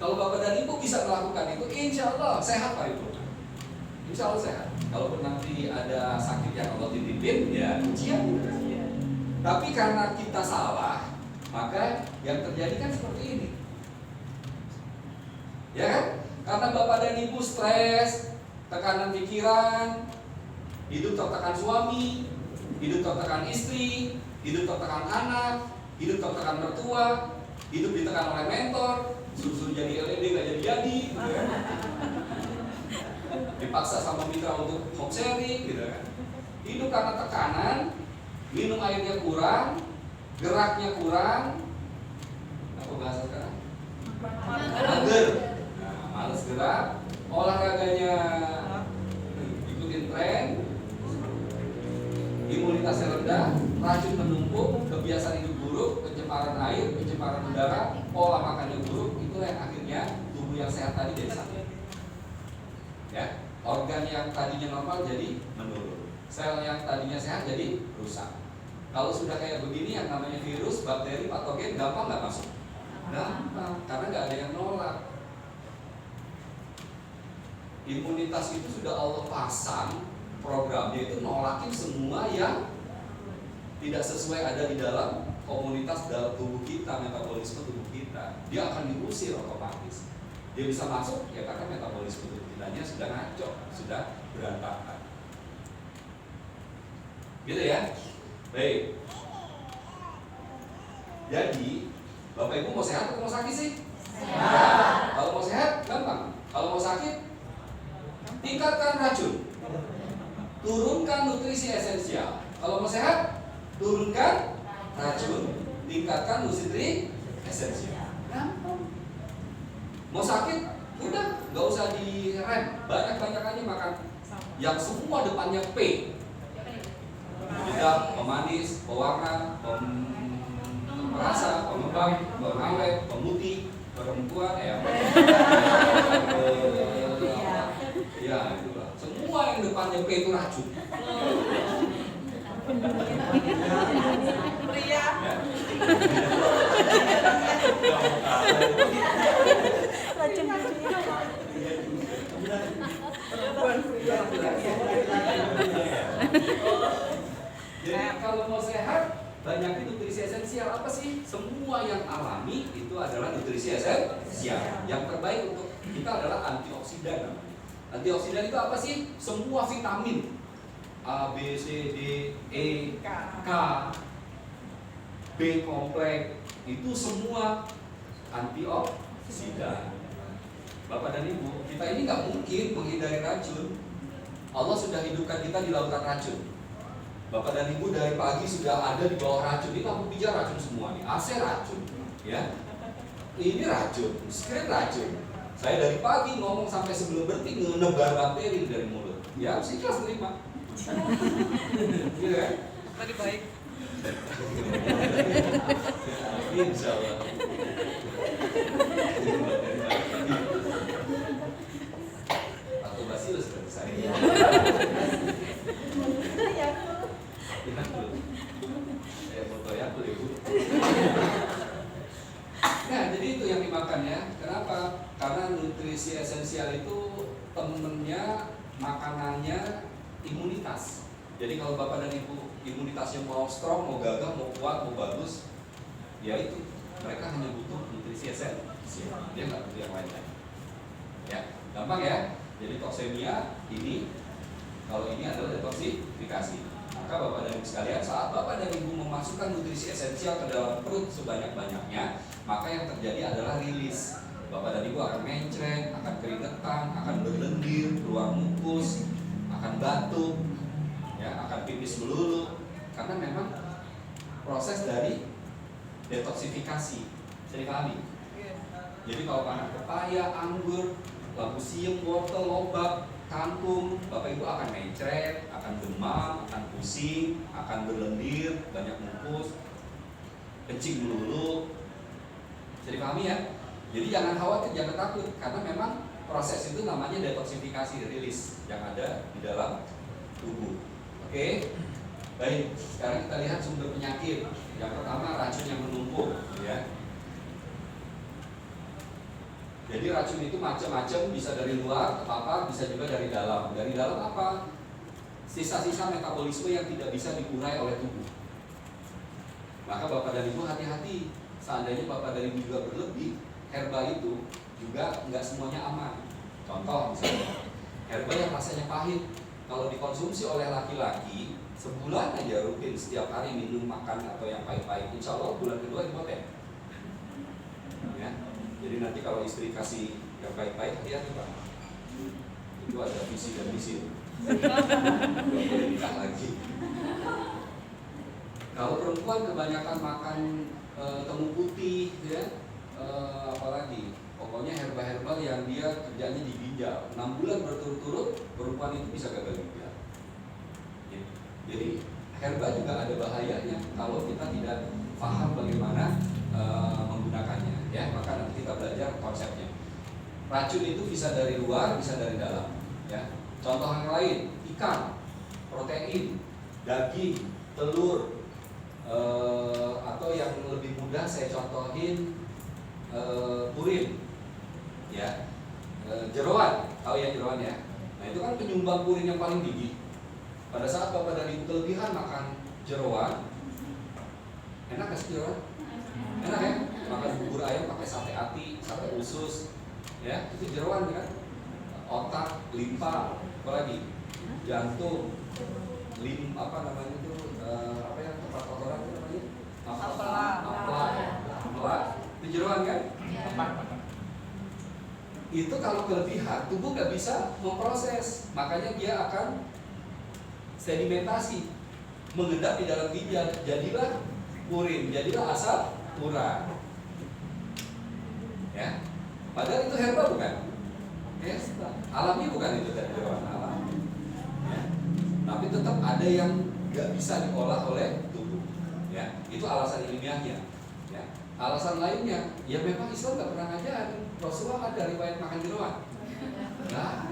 Kalau Bapak dan Ibu bisa melakukan itu, insya Allah sehat Pak Ibu. Insya Allah sehat. Kalaupun nanti ada sakit yang Allah titipin, ya ujian. Tapi karena kita salah, maka yang terjadi kan seperti ini. Ya kan? Karena Bapak dan Ibu stres, tekanan pikiran, hidup tertekan suami, hidup tertekan istri, hidup tertekan anak, hidup tertekan mertua, hidup ditekan oleh mentor, suruh jadi LED nggak jadi-jadi, gitu kan? Dipaksa sama mitra untuk home sharing, gitu kan? Hidup karena tekanan, minum airnya kurang, geraknya kurang, apa bahasa sekarang? Mager, nah, males gerak, olahraganya ikutin tren, imunitasnya rendah, racun menumpuk, kebiasaan hidup buruk, pencemaran air, pencemaran udara, pola makannya buruk, itulah yang akhirnya tubuh yang sehat tadi jadi sakit. Ya, organ yang tadinya normal jadi menurun, sel yang tadinya sehat jadi rusak. Kalau sudah kayak begini, yang namanya virus, bakteri, patogen, gampang nggak masuk? Gampang, karena nggak ada yang nolak. Imunitas itu sudah Allah pasang programnya itu nolakin semua yang tidak sesuai ada di dalam komunitas dalam tubuh kita, metabolisme tubuh kita. Dia akan diusir otomatis. Dia bisa masuk ya karena metabolisme tubuh kitanya sudah ngaco, sudah berantakan. Gitu ya. Baik. Jadi Bapak Ibu mau sehat atau mau sakit sih? Sehat. Kalau mau sehat gampang. Kalau mau sakit tingkatkan racun, turunkan nutrisi esensial. Kalau mau sehat, turunkan racun, tingkatkan nutrisi esensial. Gampang. Mau sakit, udah nggak usah direm, banyak-banyak aja makan yang semua depannya P. Penyedap, pemanis, pewarna, perasa, pengembang, pengawet, pemutih, perempuan, ya itulah. Semua yang depannya P itu racun. Pria. Jadi kalau mau sehat, banyak nutrisi esensial. Apa sih? Semua yang alami itu adalah nutrisi esensial. Yang terbaik untuk kita adalah antioksidan. Antioksidan itu apa sih? Semua vitamin A, B, C, D, E, K, B kompleks, itu semua antioksidan. Bapak dan Ibu, kita ini nggak mungkin menghindari racun. Allah sudah hidupkan kita di lautan racun. Bapak dan Ibu dari pagi sudah ada di bawah racun. Ini lampu pijar racun semua nih, AC racun, ya. Ini racun, screen racun. Saya dari pagi ngomong sampai sebelum berhenti ngenebar bakteri dari mulut. Ya, harus ikhlas terima. Gitu kan? Tadi baik. Insya Allah. Atau basilus berarti saya. Foto ya, Ibu. Nah, jadi itu yang dimakan ya. Kenapa? Karena nutrisi esensial itu temennya, makanannya imunitas. Jadi kalau Bapak dan Ibu imunitasnya mau strong, mau gagah, mau kuat, mau bagus, ya itu mereka hanya butuh nutrisi esensial. Dia nggak butuh yang lain. Ya, gampang ya. Jadi toksemia ini, kalau ini adalah detoksifikasi. Maka Bapak dan Ibu sekalian, saat Bapak dan Ibu memasukkan nutrisi esensial ke dalam perut sebanyak-banyaknya, maka yang terjadi adalah rilis. Bapak dan Ibu akan mencret, akan keringetan, akan berlendir, keluar mukus, akan batuk, ya, akan pipis melulu, karena memang proses dari detoksifikasi. Bisa dipahami? Jadi kalau panen pepaya, anggur, labu siam, wortel, lobak, kangkung, Bapak Ibu akan mencret, akan demam, akan pusing, akan berlendir, banyak mukus, kencing melulu. Bisa dipahami ya? Jadi jangan khawatir, jangan takut, karena memang proses itu namanya detoksifikasi, rilis yang ada di dalam tubuh. Oke? Baik, sekarang kita lihat sumber penyakit. Yang pertama racun yang menumpuk, ya. Jadi racun itu macam-macam, bisa dari luar terpapar, bisa juga dari dalam. Dari dalam apa? Sisa-sisa metabolisme yang tidak bisa diurai oleh tubuh. Maka Bapak dan Ibu hati-hati. Seandainya Bapak dan Ibu juga berlebih, herba itu juga nggak semuanya aman. Contoh misalnya, herba yang rasanya pahit, kalau dikonsumsi oleh laki-laki, sebulan aja rutin setiap hari minum makan atau yang pahit-pahit, insya Allah bulan kedua dipotek. Ya. Jadi nanti kalau istri kasih yang pahit-pahit, hati-hati Pak. Itu ada visi dan misi. Belum boleh nikah lagi. Kalau perempuan kebanyakan makan temu putih, ya, apalagi, pokoknya herbal-herbal yang dia kerjanya di ginjal. 6 bulan berturut-turut perempuan itu bisa gagal ginjal. Ya. Jadi herbal juga ada bahayanya kalau kita tidak paham bagaimana menggunakannya. Ya, maka nanti kita belajar konsepnya. Racun itu bisa dari luar, bisa dari dalam. Ya. Contoh yang lain, ikan, protein, daging, telur, atau yang lebih mudah saya contohin purin, ya, jeroan, tahu ya jeroan ya. Nah itu kan penyumbang purin yang paling tinggi. Pada saat Bapak dan Ibu kelebihan makan jeroan, enak gak sih jeroan? Enak ya? Makan bubur ayam pakai sate ati, sate usus, ya itu jeroan kan. Otak, limpa, apalagi jantung, apa namanya itu, apa yang tempat kotoran itu namanya? Ampela, itu jeroan kan? Itu kalau kelebihan, tubuh nggak bisa memproses, makanya dia akan sedimentasi, mengendap di dalam ginjal, jadilah purin, jadilah asam urat. Ya, padahal itu herbal bukan? Ya, alami bukan itu dari jeroan alam. Ya. Tapi tetap ada yang nggak bisa diolah oleh tubuh. Ya, itu alasan ilmiahnya. Ya. Alasan lainnya, ya memang Islam nggak pernah ngajarin. Rasulullah ada riwayat makan jeroan. Nah,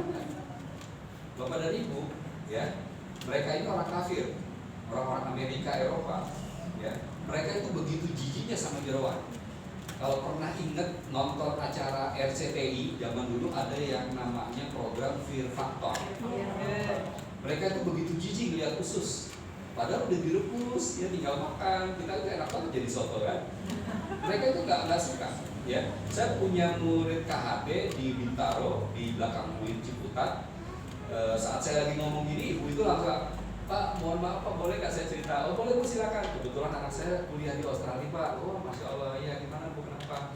Bapak dan Ibu, ya, mereka ini orang kafir, orang-orang Amerika, Eropa, ya, mereka itu begitu jijiknya sama jeroan. Kalau pernah ingat nonton acara RCTI zaman dulu ada yang namanya program Fear Factor. Mereka itu begitu jijik lihat usus, padahal udah direbus, ya tinggal makan, kita itu enak banget jadi soto kan. Mereka itu nggak suka. Ya, saya punya murid KHP di Bintaro di belakang UIN Ciputat. Saat saya lagi ngomong gini, ibu itu langsung, Pak, mohon maaf Pak, boleh nggak saya cerita? Oh boleh Bu, silakan. Kebetulan anak saya kuliah di Australia Pak. Oh masya Allah, ya gimana Bu, kenapa?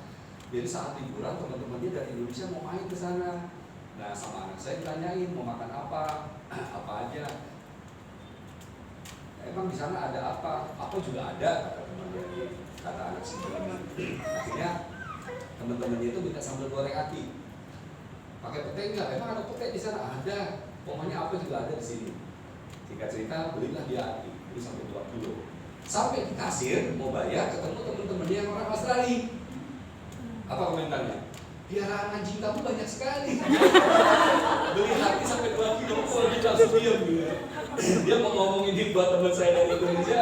Jadi saat liburan teman-temannya dari Indonesia mau main ke sana. Nah sama anak saya ditanyain mau makan apa, apa aja. Emang di sana ada apa? Apa juga ada, kata teman dari kata anak saya. Akhirnya teman-temannya itu minta sambal goreng ati. Pakai pete enggak? Emang ada pete di sana? Ada. Pokoknya apa juga ada di sini. Singkat cerita, belilah dia hati, itu sampai 2 kilo. Sampai di kasir, mau bayar, ketemu teman-temannya yang orang Australia. Apa komentarnya? Piaraan anjing kamu banyak sekali. Beli hati sampai 2 kilo, kok dia langsung diam gitu. Dia mau ngomongin ini buat teman saya dari Indonesia,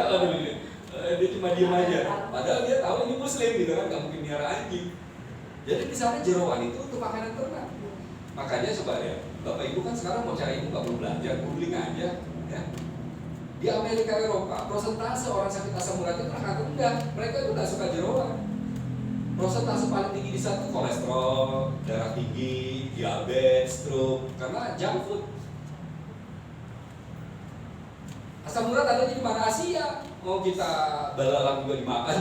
dia cuma diam aja. Padahal dia tahu ini Muslim gitu kan, gak mungkin piara anjing. Jadi di sana jeroan itu untuk makanan ternak. Makanya coba ya, Bapak Ibu kan sekarang mau cari ilmu gak perlu belajar, googling aja. Ya. Di Amerika, Eropa, prosentase orang sakit asam urat itu sangat rendah. Mereka itu nggak suka jeroan. Prosentase paling tinggi di sana kolesterol, darah tinggi, diabetes, stroke, karena junk food. Asam urat ada di mana? Asia. Mau kita belalang juga dimakan.